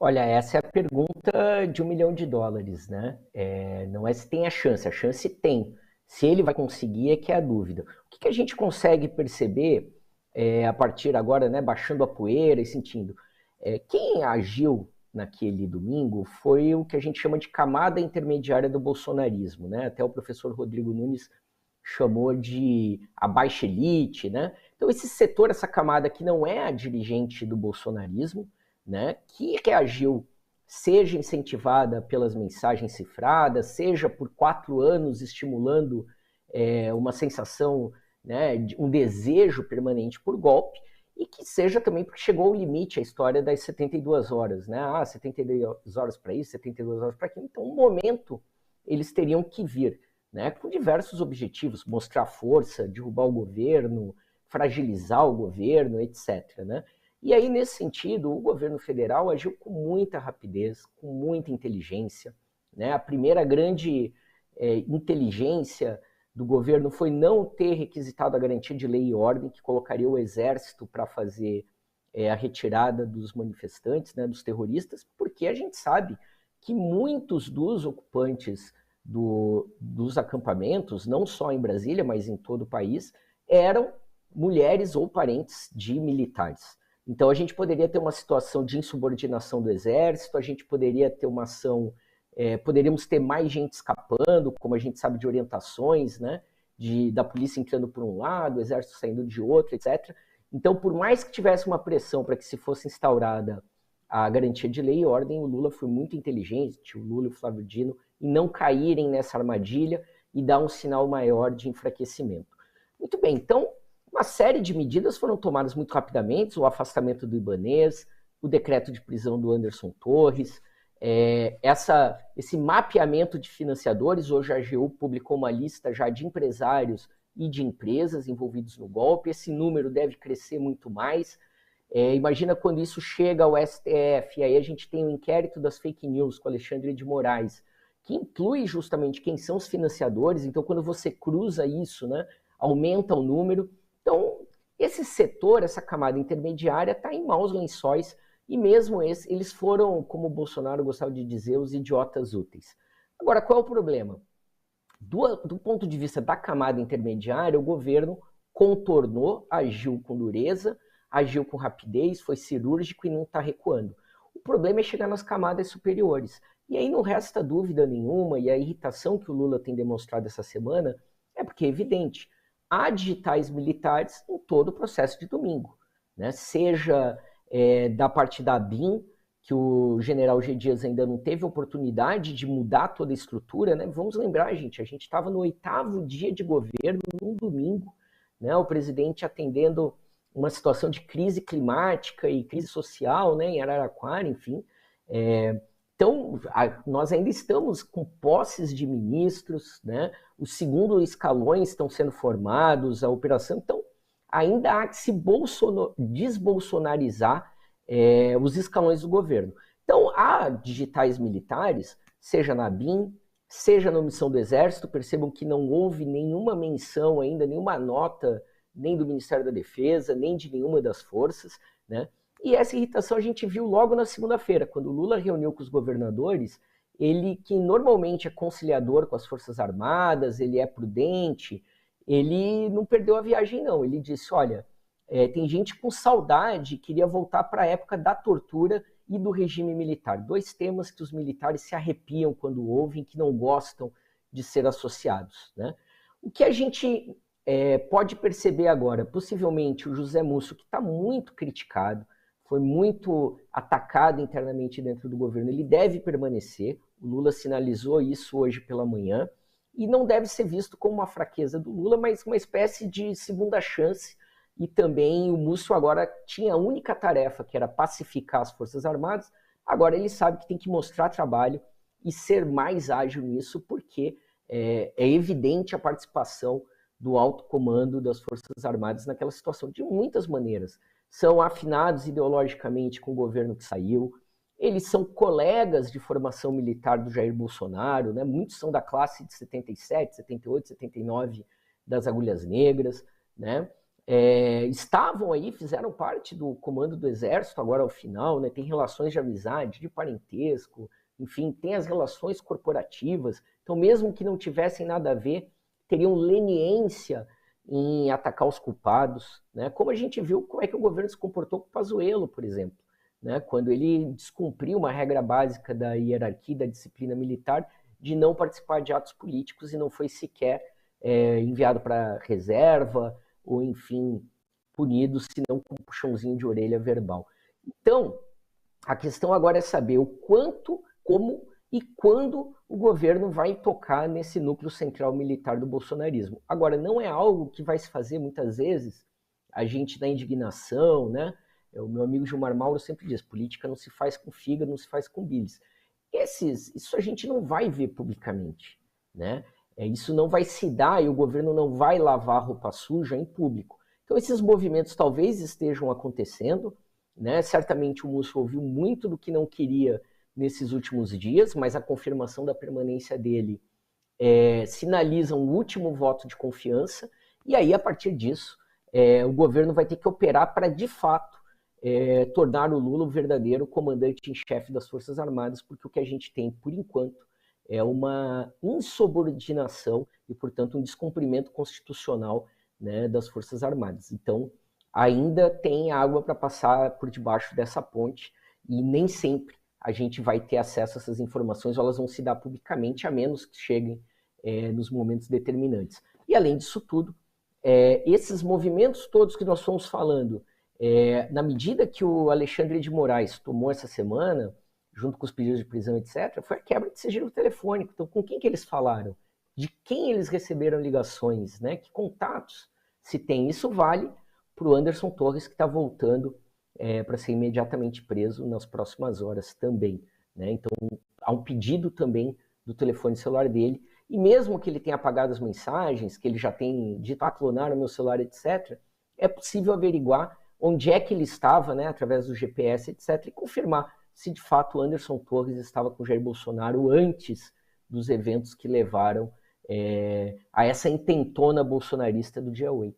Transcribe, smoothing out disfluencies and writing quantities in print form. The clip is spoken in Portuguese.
Olha, essa é a pergunta de US$ 1 milhão, né? Não é se tem a chance tem. Se ele vai conseguir é que é a dúvida. O que a gente consegue perceber a partir agora, né, baixando a poeira e sentindo? Quem agiu naquele domingo foi o que a gente chama de camada intermediária do bolsonarismo, né? Até o professor Rodrigo Nunes chamou de a baixa elite, né? Então esse setor, essa camada que não é a dirigente do bolsonarismo, né, que reagiu, seja incentivada pelas mensagens cifradas, seja por 4 anos estimulando uma sensação, né, um desejo permanente por golpe, e que seja também porque chegou ao limite a história das 72 horas, né? 72 horas para isso, 72 horas para aquilo. Então, um momento eles teriam que vir, né, com diversos objetivos, mostrar força, derrubar o governo, fragilizar o governo, etc., né? E aí, nesse sentido, o governo federal agiu com muita rapidez, com muita inteligência, né? A primeira grande inteligência do governo foi não ter requisitado a garantia de lei e ordem, que colocaria o exército para fazer a retirada dos manifestantes, né, dos terroristas, porque a gente sabe que muitos dos ocupantes dos acampamentos, não só em Brasília, mas em todo o país, eram mulheres ou parentes de militares. Então a gente poderia ter uma situação de insubordinação do exército, a gente poderia ter uma ação, poderíamos ter mais gente escapando, como a gente sabe de orientações, né, da polícia entrando por um lado, o exército saindo de outro, etc. Então, por mais que tivesse uma pressão para que se fosse instaurada a garantia de lei e ordem, o Lula foi muito inteligente, o Lula e o Flávio Dino, em não caírem nessa armadilha e dar um sinal maior de enfraquecimento. Muito bem, então uma série de medidas foram tomadas muito rapidamente, o afastamento do Ibanez, o decreto de prisão do Anderson Torres, esse mapeamento de financiadores. Hoje a AGU publicou uma lista já de empresários e de empresas envolvidos no golpe, esse número deve crescer muito mais. Imagina quando isso chega ao STF, e aí a gente tem o inquérito das fake news com Alexandre de Moraes, que inclui justamente quem são os financiadores, então quando você cruza isso, né, aumenta o número. Então, esse setor, essa camada intermediária, está em maus lençóis, e mesmo eles foram, como o Bolsonaro gostava de dizer, os idiotas úteis. Agora, qual é o problema? Do ponto de vista da camada intermediária, o governo contornou, agiu com dureza, agiu com rapidez, foi cirúrgico e não está recuando. O problema é chegar nas camadas superiores. E aí não resta dúvida nenhuma, e a irritação que o Lula tem demonstrado essa semana é porque é evidente. Há digitais militares em todo o processo de domingo, né? Seja da parte da ABIN, que o general G. Dias ainda não teve oportunidade de mudar toda a estrutura, né? Vamos lembrar, gente, a gente estava no 8º dia de governo, num domingo, né? O presidente atendendo uma situação de crise climática e crise social, né, em Araraquara, enfim. Então, nós ainda estamos com posses de ministros, né? Os segundos escalões estão sendo formados, a operação. Então, ainda há que se desbolsonarizar os escalões do governo. Então, há digitais militares, seja na BIM, seja na omissão do Exército. Percebam que não houve nenhuma menção ainda, nenhuma nota, nem do Ministério da Defesa, nem de nenhuma das forças, né? E essa irritação a gente viu logo na segunda-feira, quando o Lula reuniu com os governadores. Ele, que normalmente é conciliador com as Forças Armadas, ele é prudente, ele não perdeu a viagem, não. Ele disse, olha, tem gente com saudade, queria voltar para a época da tortura e do regime militar. 2 temas que os militares se arrepiam quando ouvem, que não gostam de ser associados, né? O que a gente pode perceber agora, possivelmente o José Múcio, que está muito criticado, foi muito atacado internamente dentro do governo, ele deve permanecer. O Lula sinalizou isso hoje pela manhã, e não deve ser visto como uma fraqueza do Lula, mas uma espécie de segunda chance. E também o Múcio agora tinha a única tarefa, que era pacificar as Forças Armadas. Agora ele sabe que tem que mostrar trabalho e ser mais ágil nisso, porque é evidente a participação do alto comando das Forças Armadas naquela situação, de muitas maneiras. São afinados ideologicamente com o governo que saiu, eles são colegas de formação militar do Jair Bolsonaro, né? Muitos são da classe de 77, 78, 79 das Agulhas Negras, né? estavam aí, fizeram parte do comando do Exército agora ao final, né? Tem relações de amizade, de parentesco, enfim, tem as relações corporativas. Então, mesmo que não tivessem nada a ver, teriam leniência em atacar os culpados, né? Como a gente viu como é que o governo se comportou com o Pazuello, por exemplo, né? Quando ele descumpriu uma regra básica da hierarquia da disciplina militar de não participar de atos políticos e não foi sequer enviado para reserva, ou, enfim, punidos, se não com um puxãozinho de orelha verbal. Então, a questão agora é saber o quanto, como e quando o governo vai tocar nesse núcleo central militar do bolsonarismo. Agora, não é algo que vai se fazer muitas vezes, a gente na indignação, né? O meu amigo Gilmar Mauro sempre diz, política não se faz com fígado, não se faz com bilis. Isso a gente não vai ver publicamente, né? Isso não vai se dar e o governo não vai lavar roupa suja em público. Então, esses movimentos talvez estejam acontecendo, né? Certamente o Múcio ouviu muito do que não queria nesses últimos dias, mas a confirmação da permanência dele sinaliza um último voto de confiança, e aí, a partir disso, o governo vai ter que operar para, de fato, tornar o Lula o verdadeiro comandante em chefe das Forças Armadas, porque o que a gente tem, por enquanto, é uma insubordinação e, portanto, um descumprimento constitucional, né, das Forças Armadas. Então, ainda tem água para passar por debaixo dessa ponte e nem sempre a gente vai ter acesso a essas informações, ou elas vão se dar publicamente, a menos que cheguem nos momentos determinantes. E, além disso tudo, esses movimentos todos que nós fomos falando, na medida que o Alexandre de Moraes tomou essa semana, junto com os pedidos de prisão, etc., foi a quebra de sigilo telefônico. Então, com quem que eles falaram? De quem eles receberam ligações, né? Que contatos se tem? Isso vale para o Anderson Torres, que está voltando para ser imediatamente preso nas próximas horas também, né? Então, há um pedido também do telefone celular dele, e mesmo que ele tenha apagado as mensagens, que ele já tem dito, clonaram meu celular, etc., é possível averiguar onde é que ele estava, né, através do GPS, etc., e confirmar se de fato Anderson Torres estava com Jair Bolsonaro antes dos eventos que levaram a essa intentona bolsonarista do dia 8.